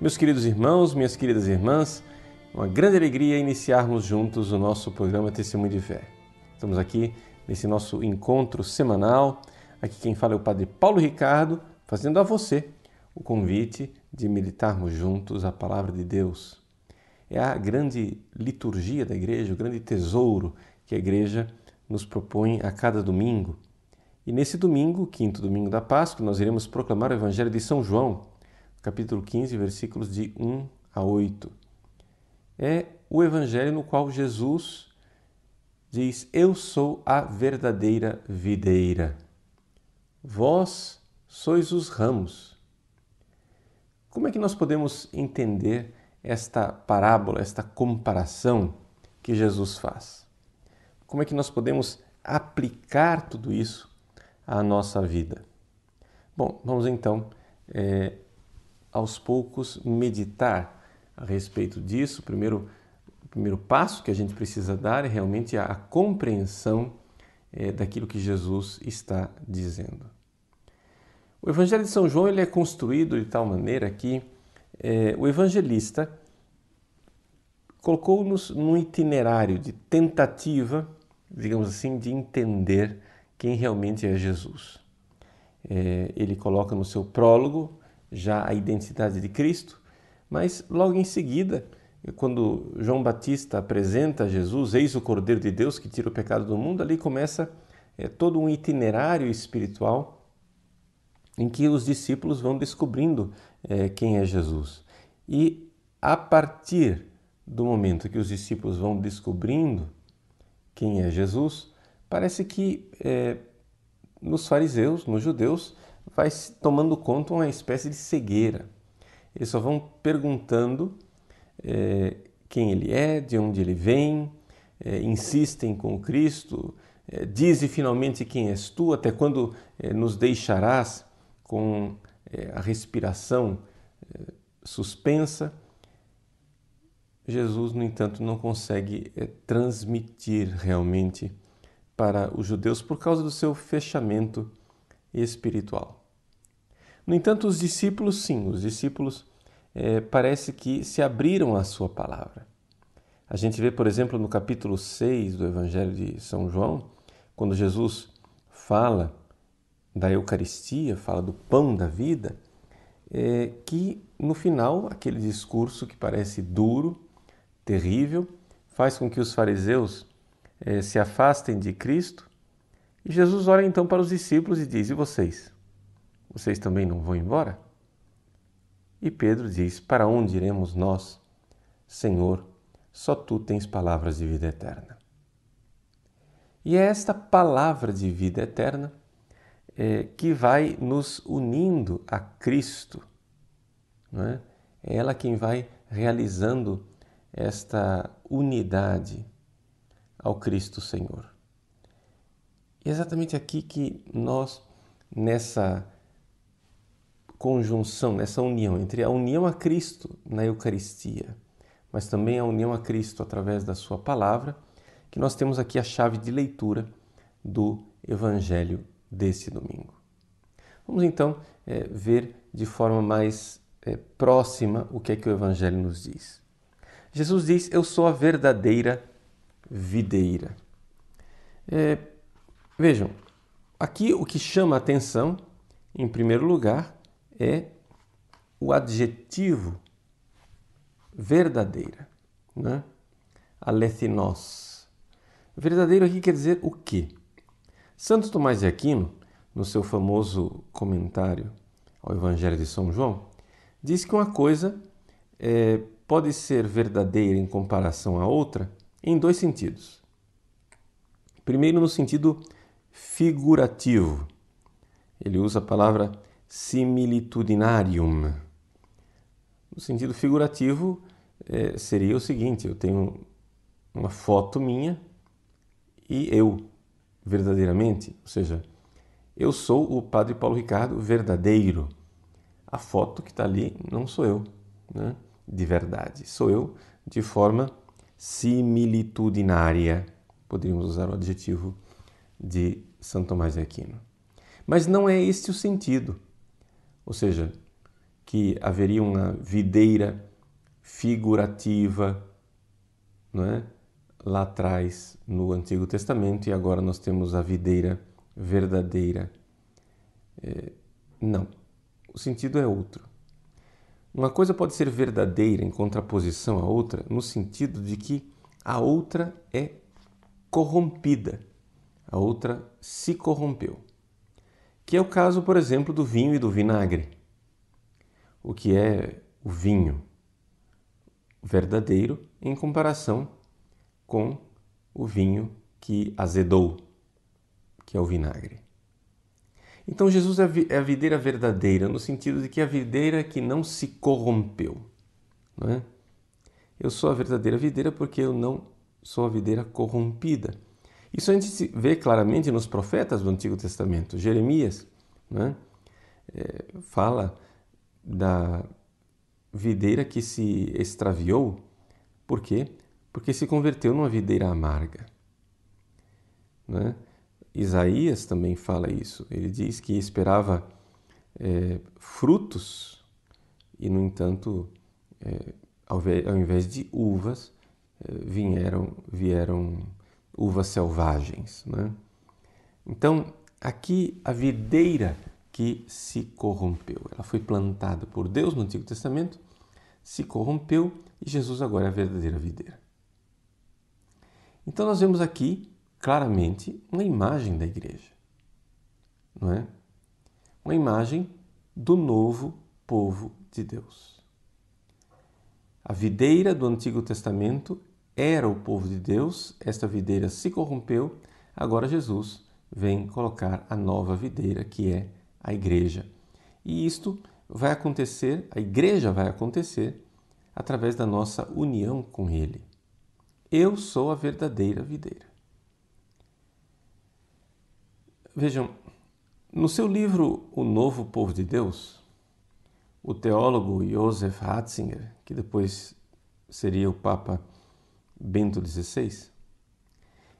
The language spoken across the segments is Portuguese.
Meus queridos irmãos, minhas queridas irmãs, uma grande alegria iniciarmos juntos o nosso programa Testemunho de Fé. Estamos aqui nesse nosso encontro semanal. Aqui quem fala é o Padre Paulo Ricardo, fazendo a você o convite de meditarmos juntos a Palavra de Deus. É a grande liturgia da Igreja, o grande tesouro que a Igreja nos propõe a cada domingo. E nesse domingo, quinto domingo da Páscoa, nós iremos proclamar o Evangelho de São João, capítulo 15, versículos de 1 a 8. É o Evangelho no qual Jesus diz: Eu sou a verdadeira videira. Vós sois os ramos. Como é que nós podemos entender esta parábola, esta comparação que Jesus faz? Como é que nós podemos aplicar tudo isso à nossa vida? Bom, vamos então aos poucos meditar a respeito disso. O primeiro passo que a gente precisa dar é realmente a compreensão daquilo que Jesus está dizendo. O Evangelho de São João ele é construído de tal maneira que o evangelista colocou-nos num itinerário de tentativa, digamos assim, de entender quem realmente é Jesus. Ele coloca no seu prólogo já a identidade de Cristo, mas logo em seguida, quando João Batista apresenta Jesus, eis o Cordeiro de Deus que tira o pecado do mundo, ali começa todo um itinerário espiritual em que os discípulos vão descobrindo quem é Jesus. E a partir do momento que os discípulos vão descobrindo quem é Jesus, parece que nos fariseus, nos judeus, vai tomando conta uma espécie de cegueira. Eles só vão perguntando quem ele é, de onde ele vem, insistem com Cristo, dize finalmente quem és tu, até quando nos deixarás com a respiração suspensa. Jesus, no entanto, não consegue transmitir realmente para os judeus por causa do seu fechamento espiritual. No entanto, os discípulos, sim, parece que se abriram à sua palavra. A gente vê, por exemplo, no capítulo 6 do Evangelho de São João, quando Jesus fala da Eucaristia, fala do pão da vida, que no final, aquele discurso que parece duro, terrível, faz com que os fariseus se afastem de Cristo. E Jesus olha então para os discípulos e diz: e vocês? Vocês também não vão embora? E Pedro diz: para onde iremos nós? Senhor, só tu tens palavras de vida eterna. E é esta palavra de vida eterna que vai nos unindo a Cristo. Não é? É ela quem vai realizando esta unidade ao Cristo Senhor. E é exatamente aqui que nós, nessa conjunção, nessa união entre a união a Cristo na Eucaristia, mas também a união a Cristo através da sua palavra, que nós temos aqui a chave de leitura do Evangelho desse domingo. Vamos então ver de forma mais próxima o que é que o Evangelho nos diz. Jesus diz: eu sou a verdadeira videira. Vejam, aqui o que chama a atenção, em primeiro lugar, é o adjetivo verdadeira, né? Alethinos. Verdadeiro aqui quer dizer o quê? Santo Tomás de Aquino, no seu famoso comentário ao Evangelho de São João, diz que uma coisa pode ser verdadeira em comparação à outra em dois sentidos. Primeiro, no sentido figurativo. Ele usa a palavra similitudinarium. No sentido figurativo, seria o seguinte: eu tenho uma foto minha e eu, verdadeiramente, ou seja, eu sou o Padre Paulo Ricardo verdadeiro. A foto que está ali não sou eu, né? De verdade. Sou eu de forma similitudinária. Poderíamos usar o adjetivo de São Tomás de Aquino. Mas não é este o sentido. Ou seja, que haveria uma videira figurativa, não é? Lá atrás no Antigo Testamento, e agora nós temos a videira verdadeira. Não, o sentido é outro. Uma coisa pode ser verdadeira em contraposição à outra, no sentido de que a outra é corrompida, a outra se corrompeu. Que é o caso, por exemplo, do vinho e do vinagre. O que é o vinho verdadeiro em comparação com o vinho que azedou, que é o vinagre. Então Jesus é a videira verdadeira, no sentido de que é a videira que não se corrompeu. Não é? Eu sou a verdadeira videira porque eu não sou a videira corrompida. Isso a gente vê claramente nos profetas do Antigo Testamento. Jeremias, né, fala da videira que se extraviou. Por quê? Porque se converteu numa videira amarga. Né? Isaías também fala isso. Ele diz que esperava frutos e, no entanto, ao invés de uvas, vieram uvas selvagens. Né? Então, aqui a videira que se corrompeu. Ela foi plantada por Deus no Antigo Testamento, se corrompeu e Jesus agora é a verdadeira videira. Então nós vemos aqui claramente uma imagem da igreja, não é? Uma imagem do novo povo de Deus. A videira do Antigo Testamento era o povo de Deus, esta videira se corrompeu, agora Jesus vem colocar a nova videira, que é a igreja. E isto vai acontecer, a igreja vai acontecer, através da nossa união com Ele. Eu sou a verdadeira videira. Vejam, no seu livro O Novo Povo de Deus, o teólogo Joseph Ratzinger, que depois seria o Papa Bento XVI,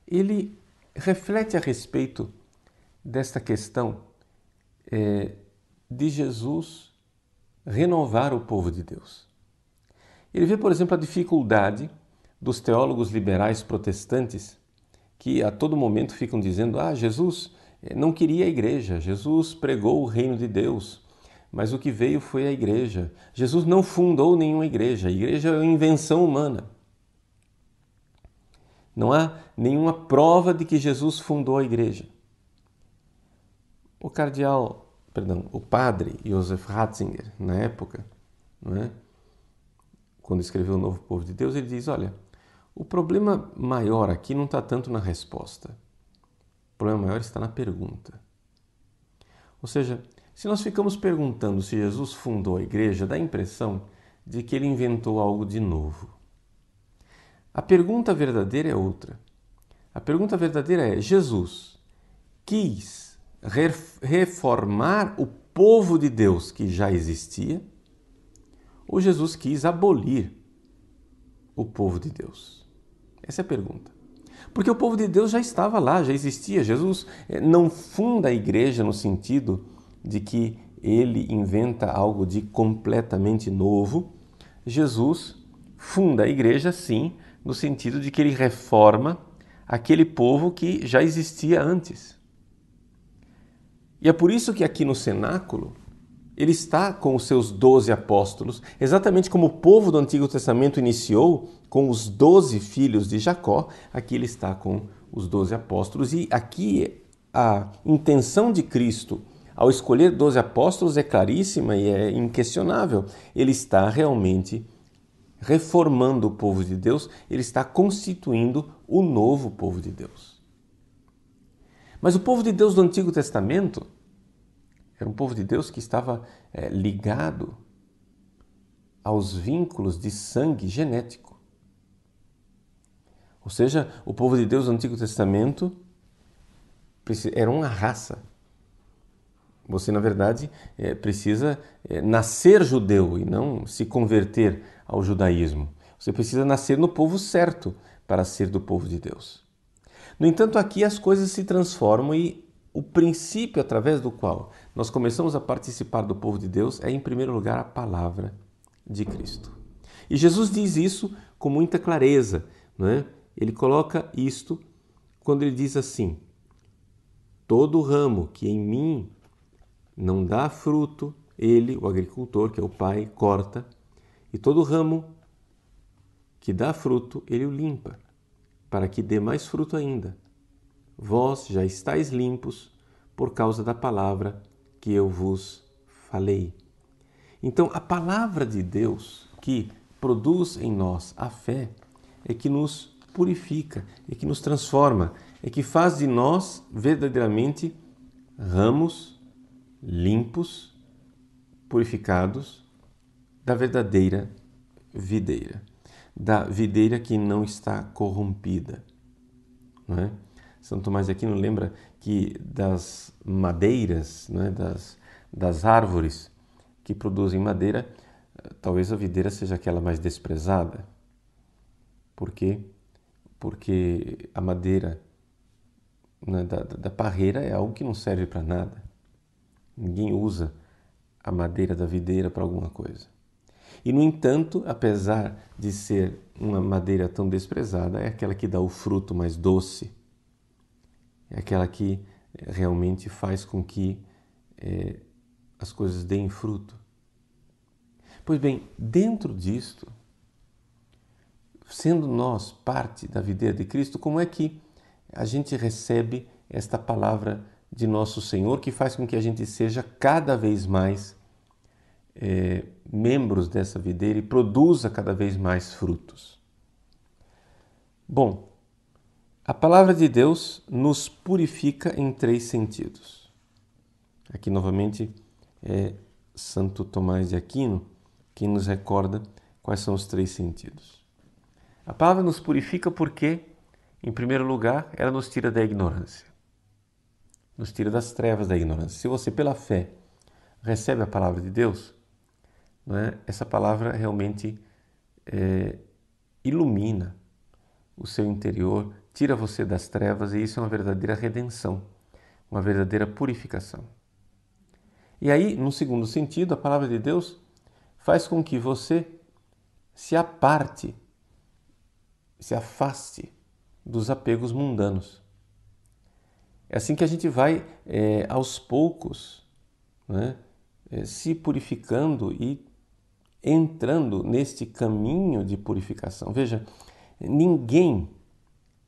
ele reflete a respeito desta questão de Jesus renovar o povo de Deus. Ele vê, por exemplo, a dificuldade dos teólogos liberais protestantes que a todo momento ficam dizendo: Jesus não queria a igreja, Jesus pregou o reino de Deus, mas o que veio foi a igreja. Jesus não fundou nenhuma igreja, a igreja é uma invenção humana. Não há nenhuma prova de que Jesus fundou a igreja. O padre Joseph Ratzinger, na época, não é? Quando escreveu O Novo Povo de Deus, ele diz: olha, o problema maior aqui não está tanto na resposta. O problema maior está na pergunta. Ou seja, se nós ficamos perguntando se Jesus fundou a igreja, dá a impressão de que ele inventou algo de novo. A pergunta verdadeira é outra. A pergunta verdadeira é: Jesus quis reformar o povo de Deus que já existia, ou Jesus quis abolir o povo de Deus? Essa é a pergunta. Porque o povo de Deus já estava lá, já existia. Jesus não funda a igreja no sentido de que ele inventa algo de completamente novo. Jesus funda a igreja, sim, no sentido de que ele reforma aquele povo que já existia antes. E é por isso que aqui no cenáculo ele está com os seus 12 apóstolos, exatamente como o povo do Antigo Testamento iniciou com os 12 filhos de Jacó, aqui ele está com os 12 apóstolos. E aqui a intenção de Cristo ao escolher 12 apóstolos é claríssima e é inquestionável. Ele está realmente reformando o povo de Deus, ele está constituindo o novo povo de Deus. Mas o povo de Deus do Antigo Testamento era um povo de Deus que estava ligado aos vínculos de sangue genético. Ou seja, o povo de Deus do Antigo Testamento era uma raça. Você, na verdade, precisa nascer judeu e não se converter ao judaísmo. Você precisa nascer no povo certo para ser do povo de Deus. No entanto, aqui as coisas se transformam e o princípio através do qual nós começamos a participar do povo de Deus é, em primeiro lugar, a palavra de Cristo. E Jesus diz isso com muita clareza, não é? Ele coloca isto quando ele diz assim: todo ramo que em mim não dá fruto, ele, o agricultor, que é o Pai, corta, e todo ramo que dá fruto, ele o limpa, para que dê mais fruto ainda. Vós já estáis limpos por causa da palavra que eu vos falei. Então, a palavra de Deus que produz em nós a fé é que nos purifica, é que nos transforma, é que faz de nós verdadeiramente ramos limpos, purificados da verdadeira videira, da videira que não está corrompida, não é? Santo Tomás de Aquino lembra que das madeiras, não é? das árvores que produzem madeira, talvez a videira seja aquela mais desprezada. Por quê? Porque a madeira, né, da parreira é algo que não serve para nada. Ninguém usa a madeira da videira para alguma coisa. E, no entanto, apesar de ser uma madeira tão desprezada, é aquela que dá o fruto mais doce. É aquela que realmente faz com que as coisas deem fruto. Pois bem, dentro disto, sendo nós parte da videira de Cristo, como é que a gente recebe esta palavra de nosso Senhor que faz com que a gente seja cada vez mais membros dessa videira e produza cada vez mais frutos? Bom, a palavra de Deus nos purifica em 3 sentidos. Aqui novamente é Santo Tomás de Aquino quem nos recorda quais são os 3 sentidos. A palavra nos purifica porque, em primeiro lugar, ela nos tira da ignorância. Nos tira das trevas da ignorância. Se você, pela fé, recebe a palavra de Deus, não é? Essa palavra realmente ilumina o seu interior, tira você das trevas, e isso é uma verdadeira redenção, uma verdadeira purificação. E aí, num segundo sentido, a palavra de Deus faz com que você se aparte, se afaste dos apegos mundanos. É assim que a gente vai, aos poucos, né, se purificando e entrando neste caminho de purificação. Veja, ninguém,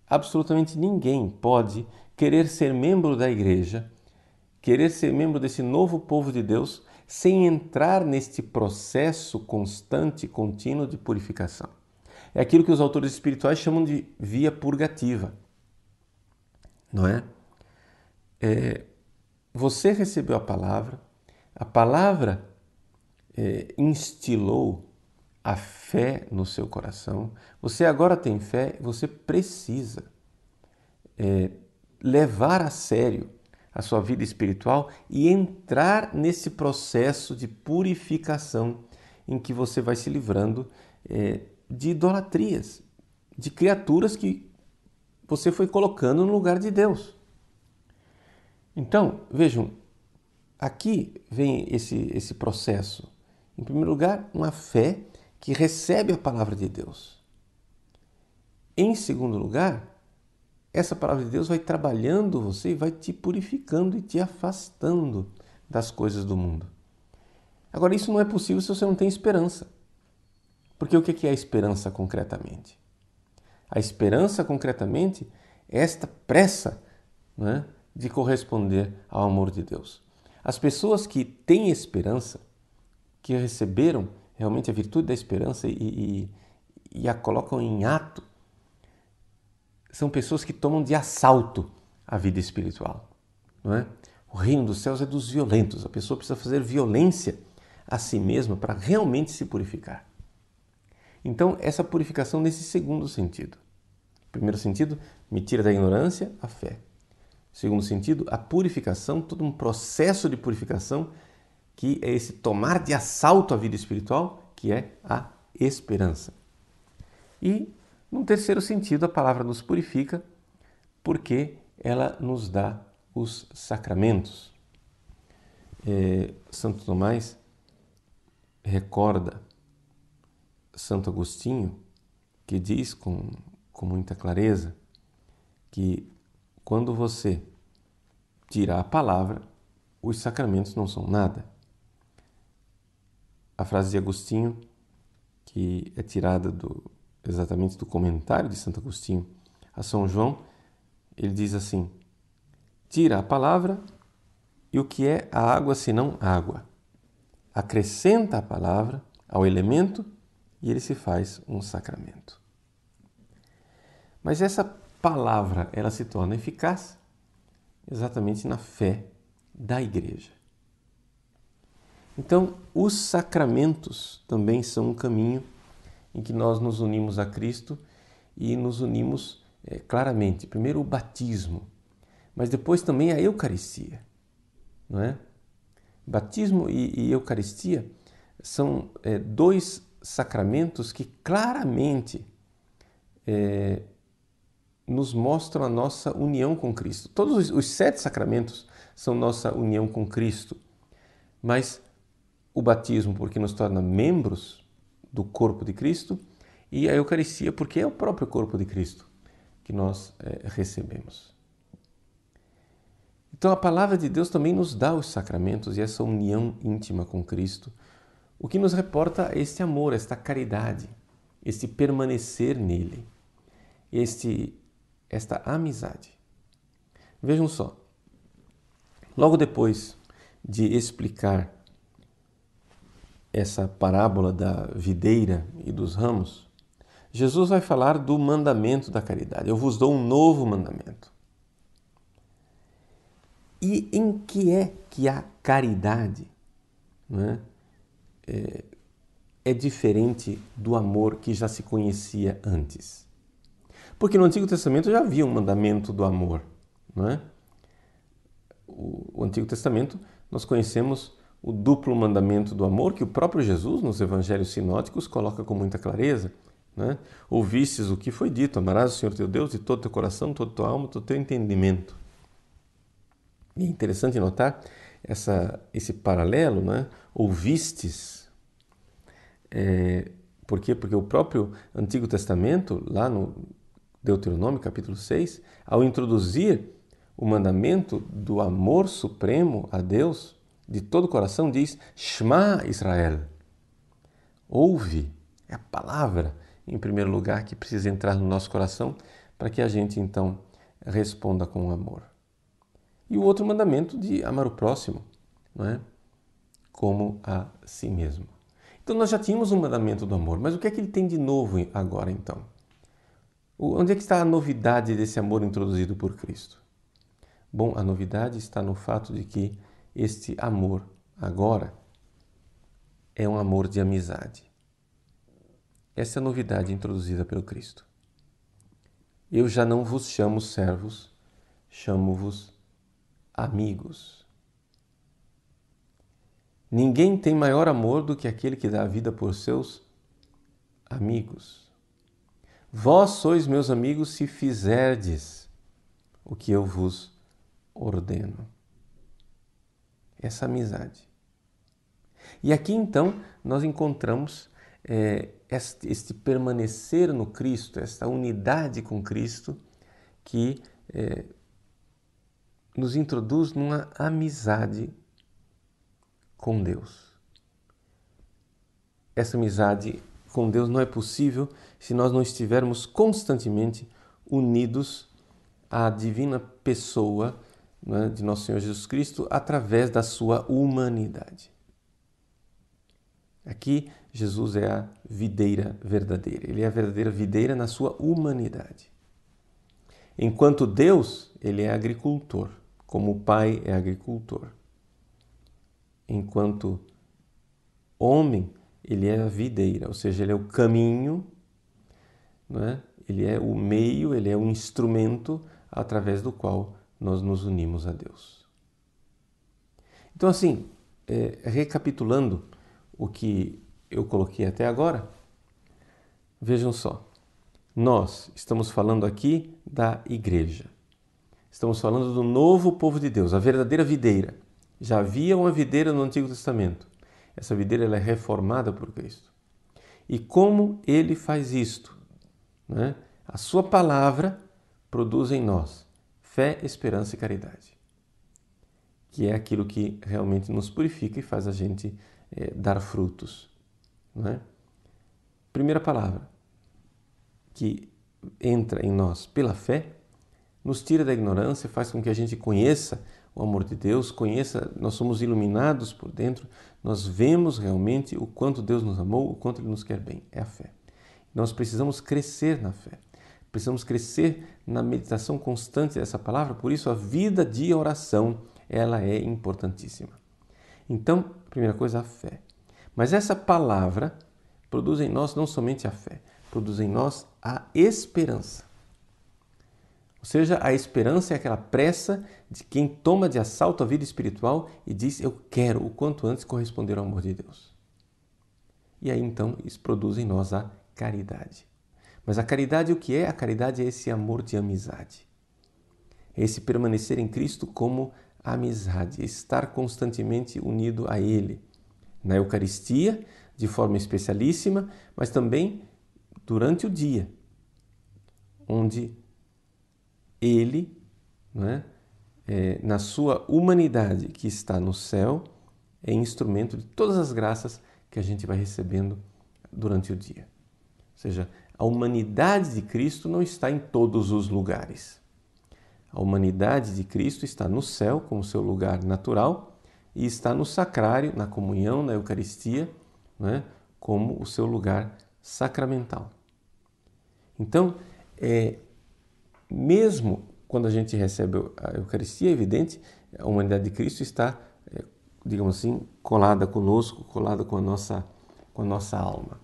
absolutamente ninguém, pode querer ser membro da igreja, querer ser membro desse novo povo de Deus, sem entrar neste processo constante, contínuo de purificação. É aquilo que os autores espirituais chamam de via purgativa, não é? Você recebeu a palavra instilou a fé no seu coração, você agora tem fé, você precisa levar a sério a sua vida espiritual e entrar nesse processo de purificação em que você vai se livrando de idolatrias, de criaturas que você foi colocando no lugar de Deus. Então, vejam, aqui vem esse processo. Em primeiro lugar, uma fé que recebe a palavra de Deus. Em segundo lugar, essa palavra de Deus vai trabalhando você e vai te purificando e te afastando das coisas do mundo. Agora, isso não é possível se você não tem esperança. Porque o que é a esperança concretamente? A esperança concretamente é esta pressa, né, de corresponder ao amor de Deus. As pessoas que têm esperança, que receberam realmente a virtude da esperança e a colocam em ato, são pessoas que tomam de assalto a vida espiritual, não é? O reino dos céus é dos violentos. A pessoa precisa fazer violência a si mesma para realmente se purificar. Então, essa purificação nesse segundo sentido. Primeiro sentido, me tira da ignorância, a fé. Segundo sentido, a purificação, todo um processo de purificação que é esse tomar de assalto a vida espiritual, que é a esperança. E, num terceiro sentido, a palavra nos purifica porque ela nos dá os sacramentos. Santo Tomás recorda Santo Agostinho, que diz com muita clareza que quando você tira a palavra, os sacramentos não são nada. A frase de Agostinho, que é tirada exatamente do comentário de Santo Agostinho a São João, ele diz assim: tira a palavra e o que é a água senão água? Acrescenta a palavra ao elemento e ele se faz um sacramento. Mas essa palavra, ela se torna eficaz exatamente na fé da Igreja. Então, os sacramentos também são um caminho em que nós nos unimos a Cristo e nos unimos claramente. Primeiro o batismo, mas depois também a Eucaristia, não é? Batismo e Eucaristia são dois sacramentos que claramente nos mostram a nossa união com Cristo. Todos os 7 sacramentos são nossa união com Cristo, mas o batismo porque nos torna membros do corpo de Cristo e a Eucaristia porque é o próprio corpo de Cristo que nós recebemos. Então a palavra de Deus também nos dá os sacramentos e essa união íntima com Cristo, o que nos reporta este amor, esta caridade, este permanecer nele, esta amizade. Vejam só, logo depois de explicar essa parábola da videira e dos ramos, Jesus vai falar do mandamento da caridade. Eu vos dou um novo mandamento. E em que é que a caridade, não é diferente do amor que já se conhecia antes? Porque no Antigo Testamento já havia um mandamento do amor, não é? O Antigo Testamento nós conhecemos o duplo mandamento do amor que o próprio Jesus nos evangelhos sinóticos coloca com muita clareza, né? Ouvistes o que foi dito: amarás o Senhor teu Deus de todo o teu coração, toda a tua alma, todo o teu entendimento. E é interessante notar esse paralelo, né? Ouvistes. Por quê? Porque o próprio Antigo Testamento, lá no Deuteronômio capítulo 6, ao introduzir o mandamento do amor supremo a Deus de todo o coração, diz: Shema Israel. Ouve. É a palavra, em primeiro lugar, que precisa entrar no nosso coração para que a gente, então, responda com amor. E o outro mandamento de amar o próximo, não é? Como a si mesmo. Então, nós já tínhamos um mandamento do amor, mas o que é que ele tem de novo agora, então? Onde é que está a novidade desse amor introduzido por Cristo? Bom, a novidade está no fato de que este amor, agora, é um amor de amizade. Essa é a novidade introduzida pelo Cristo. Eu já não vos chamo servos, chamo-vos amigos. Ninguém tem maior amor do que aquele que dá a vida por seus amigos. Vós sois meus amigos se fizerdes o que eu vos ordeno. Essa amizade. E aqui então nós encontramos este permanecer no Cristo, esta unidade com Cristo que nos introduz numa amizade com Deus. Essa amizade com Deus não é possível se nós não estivermos constantemente unidos à divina pessoa, né, de nosso Senhor Jesus Cristo através da sua humanidade. Aqui, Jesus é a videira verdadeira. Ele é a verdadeira videira na sua humanidade. Enquanto Deus, ele é agricultor, como o Pai é agricultor. Enquanto homem, ele é a videira, ou seja, ele é o caminho, né? Ele é o meio, ele é o instrumento através do qual nós nos unimos a Deus. Então, assim, recapitulando o que eu coloquei até agora, vejam só, nós estamos falando aqui da Igreja. Estamos falando do novo povo de Deus, a verdadeira videira. Já havia uma videira no Antigo Testamento. Essa videira ela é reformada por Cristo. E como Ele faz isto? Né? A sua palavra produz em nós fé, esperança e caridade, que é aquilo que realmente nos purifica e faz a gente dar frutos. Né? Primeira palavra, que entra em nós pela fé, nos tira da ignorância, faz com que a gente conheça o amor de Deus, nós somos iluminados por dentro, nós vemos realmente o quanto Deus nos amou, o quanto Ele nos quer bem, é a fé. Nós precisamos crescer na fé, precisamos crescer na meditação constante dessa palavra, por isso a vida de oração, ela é importantíssima. Então, primeira coisa, a fé. Mas essa palavra produz em nós não somente a fé, produz em nós a esperança. Ou seja, a esperança é aquela pressa de quem toma de assalto a vida espiritual e diz, eu quero o quanto antes corresponder ao amor de Deus. E aí então isso produz em nós a caridade. Mas a caridade o que é? A caridade é esse amor de amizade. É esse permanecer em Cristo como amizade, estar constantemente unido a Ele. Na Eucaristia, de forma especialíssima, mas também durante o dia, onde Ele, né, na sua humanidade que está no céu, é instrumento de todas as graças que a gente vai recebendo durante o dia. Ou seja, a humanidade de Cristo não está em todos os lugares. A humanidade de Cristo está no céu, como seu lugar natural, e está no sacrário, na comunhão, na Eucaristia, né, como o seu lugar sacramental. Então, mesmo quando a gente recebe a Eucaristia, é evidente, a humanidade de Cristo está, digamos assim, colada conosco, colada com a nossa alma.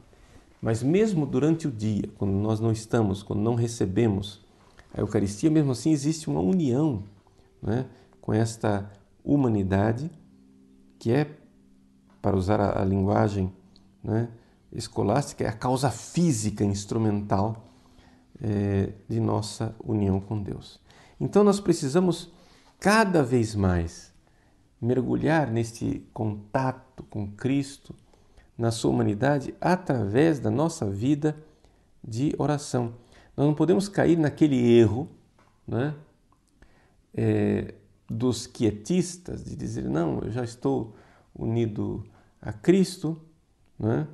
Mas mesmo durante o dia, quando nós não estamos, quando não recebemos a Eucaristia, mesmo assim existe uma união, né, com esta humanidade que é, para usar a linguagem, né, escolástica, é a causa física instrumental de nossa união com Deus. Então nós precisamos cada vez mais mergulhar neste contato com Cristo, na sua humanidade, através da nossa vida de oração. Nós não podemos cair naquele erro, né, dos quietistas, de dizer, não, eu já estou unido a Cristo, né,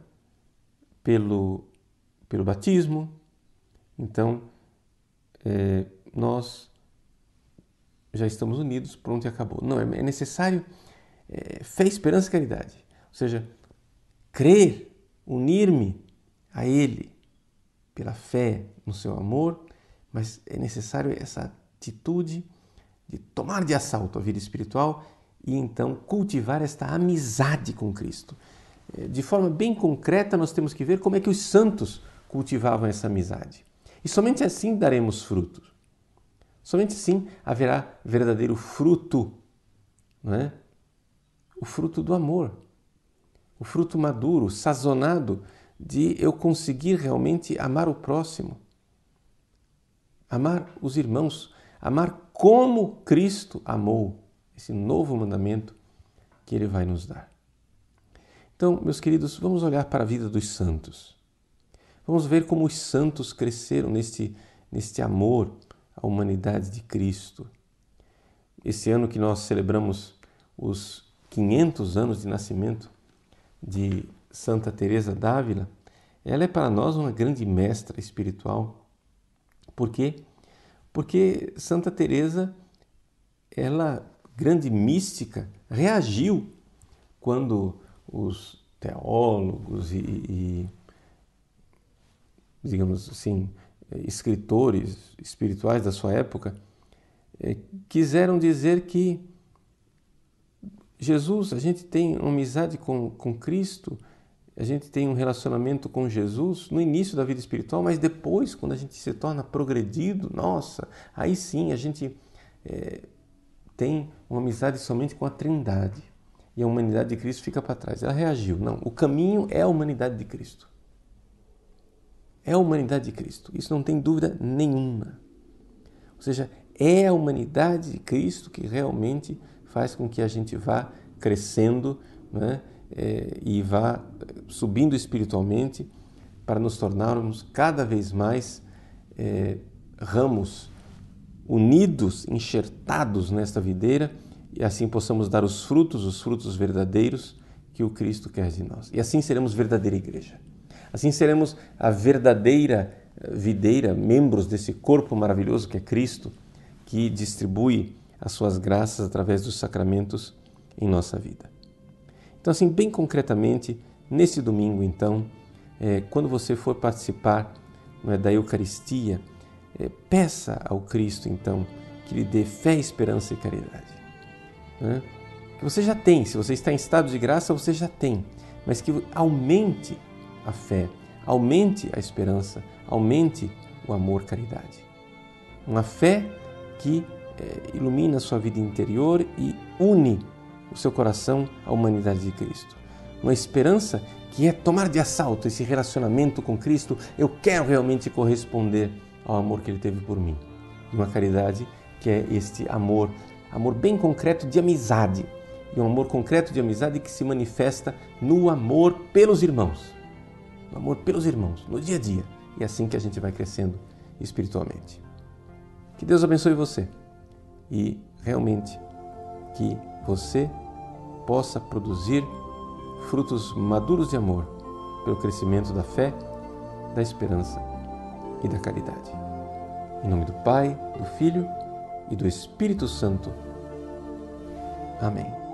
pelo batismo, então nós já estamos unidos, pronto e acabou. Não, é necessário fé, esperança e caridade. Ou seja, crer, unir-me a Ele pela fé no seu amor, mas é necessário essa atitude de tomar de assalto a vida espiritual e então cultivar esta amizade com Cristo. De forma bem concreta, nós temos que ver como é que os santos cultivavam essa amizade. E somente assim daremos frutos. Somente assim haverá verdadeiro fruto, não é? O fruto do amor, o fruto maduro, sazonado, de eu conseguir realmente amar o próximo, amar os irmãos, amar como Cristo amou, esse novo mandamento que Ele vai nos dar. Então, meus queridos, vamos olhar para a vida dos santos. Vamos ver como os santos cresceram neste amor à humanidade de Cristo. Esse ano que nós celebramos os 500 anos de nascimento de Santa Teresa d'Ávila, ela é para nós uma grande mestra espiritual. Por quê? Porque Santa Teresa, ela, grande mística, reagiu quando os teólogos e digamos assim, escritores espirituais da sua época quiseram dizer que Jesus, a gente tem uma amizade com Cristo, a gente tem um relacionamento com Jesus no início da vida espiritual, mas depois, quando a gente se torna progredido, nossa, aí sim a gente tem uma amizade somente com a Trindade. E a humanidade de Cristo fica para trás. Ela reagiu. Não, o caminho é a humanidade de Cristo. É a humanidade de Cristo. Isso não tem dúvida nenhuma. Ou seja, é a humanidade de Cristo que realmente faz com que a gente vá crescendo, né? E vá subindo espiritualmente para nos tornarmos cada vez mais ramos unidos, enxertados nesta videira, e assim possamos dar os frutos verdadeiros que o Cristo quer de nós. E assim seremos verdadeira igreja. Assim seremos a verdadeira videira, membros desse corpo maravilhoso que é Cristo, que distribui as suas graças através dos sacramentos em nossa vida. Então, assim, bem concretamente, nesse domingo, então, quando você for participar, né, da Eucaristia, peça ao Cristo, então, que lhe dê fé, esperança e caridade. Né? Que você já tem, se você está em estado de graça, você já tem, mas que aumente a fé, aumente a esperança, aumente o amor, caridade. Uma fé que ilumina a sua vida interior e une o seu coração à humanidade de Cristo. Uma esperança que é tomar de assalto esse relacionamento com Cristo. Eu quero realmente corresponder ao amor que Ele teve por mim. E uma caridade que é este amor bem concreto de amizade. E um amor concreto de amizade que se manifesta no amor pelos irmãos. No amor pelos irmãos, no dia a dia. E é assim que a gente vai crescendo espiritualmente. Que Deus abençoe você e realmente que você possa produzir frutos maduros de amor pelo crescimento da fé, da esperança e da caridade. Em nome do Pai, do Filho e do Espírito Santo. Amém.